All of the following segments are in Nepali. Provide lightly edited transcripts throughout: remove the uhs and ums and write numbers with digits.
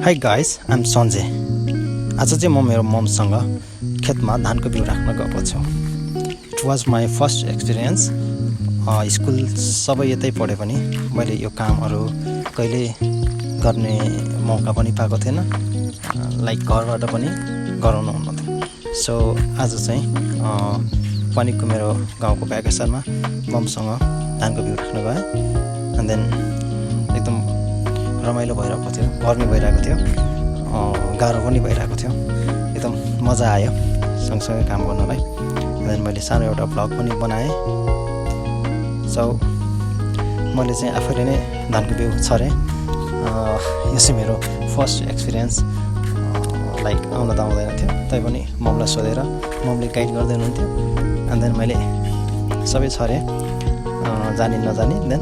High guys, I'm Sanjay. आज चाहिँ म मेरो ममसँग खेतमा धानको बिउ राख्न गएको छु। It was my first experience. School सबै यतै पढे पनि मैले यो कामहरू कहिले गर्ने मौका पनि पाएको थिएन, लाइक घरबाट पनि गराउनु हुन्थ्यो। सो आज चाहिँ पनिकको मेरो गाउँको भ्याकेसनमा ममसँग धानको बिउ राख्न गएँ। एन्ड देन एकदम रमाइलो भइरहेको थियो, गर्मी भइरहेको थियो, गाह्रो पनि भइरहेको थियो। एकदम मजा आयो सँगसँगै काम गर्नलाई। देन मैले सानो एउटा भ्लग पनि बनाएँ। सो मैले चाहिँ आफैले नै धानको बिउ छरेँ। यो चाहिँ मेरो फर्स्ट एक्सपिरियन्स। लाइक आउन त आउँदैन थियो, तैपनि ममलाई सोधेर ममले गाइड गर्दै हुनुहुन्थ्यो। एन्ड देन मैले सबै छरेँ, जानी नजानी। देन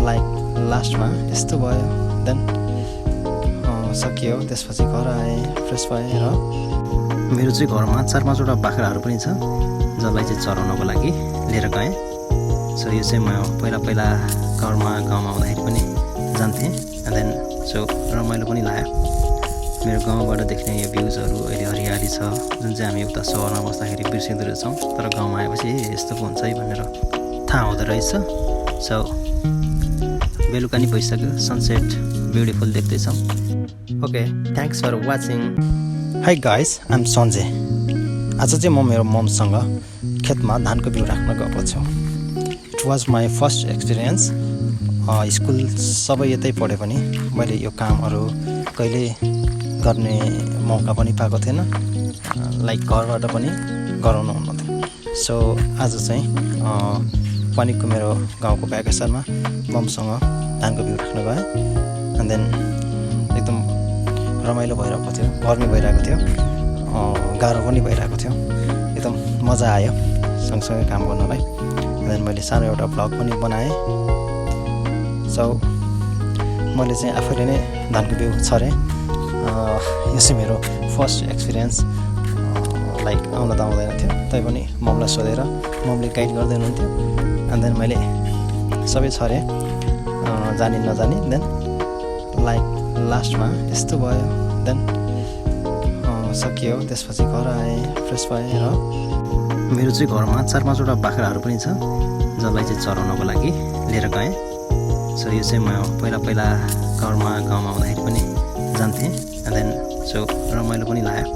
लाइक लास्टमा यस्तो भयो। देन सकियो। त्यसपछि घर आएँ, फ्रेस भएँ। र मेरो चाहिँ घरमा 4-5वटा बाख्राहरू पनि छ, जसलाई चाहिँ चराउनको लागि लिएर गएँ। सो यो चाहिँ म पहिला गाउँमा आउँदाखेरि पनि जान्थेँ। एन्ड देन सो रमाइलो पनि लाग्यो। मेरो गाउँबाट देख्ने यो भ्युजहरू अहिले हरियाली छ, जुन चाहिँ हामी उता सहरमा बस्दाखेरि बिर्सिँदो रहेछौँ। तर गाउँमा आएपछि यस्तो पो हुन्छ है भनेर थाहा हुँदो रहेछ। सो बेलुका नि भइसक्यो, सनसेट ब्युटिफुल देख्दैछौँ। Okay, thanks for watching. Hi guys, I'm Sanjay. आज चाहिँ म मेरो ममसँग खेतमा धानको बिउ राख्न गएको छु। It was my first experience. School सबै यतै पढे पनि मैले यो कामहरू कहिले गर्ने मौका पनि पाएको थिएन, लाइक घरबाट पनि गराउनु हुन्थ्यो। सो आज चाहिँ पनिकको मेरो गाउँको भ्याकेसनमा ममसँग धानको बिउ राख्न गएँ। एन्ड देन एकदम रमाइलो भइरहेको थियो, गर्मी भइरहेको थियो, गाह्रो पनि भइरहेको थियो। एकदम मजा आयो सँगसँगै काम गर्नलाई। देन मैले सानो एउटा भ्लग पनि बनाएँ। सो मैले चाहिँ आफैले नै धानको बिउ छरेँ। यो चाहिँ मेरो फर्स्ट एक्सपिरियन्स। लाइक आउन त आउँदैन थियो, तैपनि ममलाई सोधेर ममले गाइड गर्दै हुनुहुन्थ्यो। एन्ड देन मैले सबै छरेँ, जानी नजानी। देन लाइक लास्टमा यस्तो भयो। देन सकियो। त्यसपछि घर आएँ, फ्रेस भएँ। र मेरो चाहिँ घरमा 4-5वटा बाख्राहरू पनि छ, जसलाई चाहिँ चराउनको लागि लिएर गएँ। सो यो चाहिँ म पहिला गाउँमा आउँदाखेरि पनि जान्थेँ। एन्ड देन सो रमाइलो पनि लाग्यो।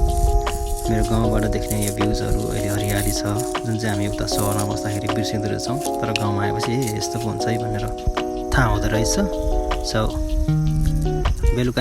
मेरो गाउँबाट देख्ने यो भ्युजहरू अहिले हरियाली छ, जुन चाहिँ हामी उता सहरमा बस्दाखेरि बिर्सिँदो रहेछौँ। तर गाउँमा आएपछि यस्तो पो हुन्छ है भनेर थाहा हुँदो रहेछ। सो बेलुका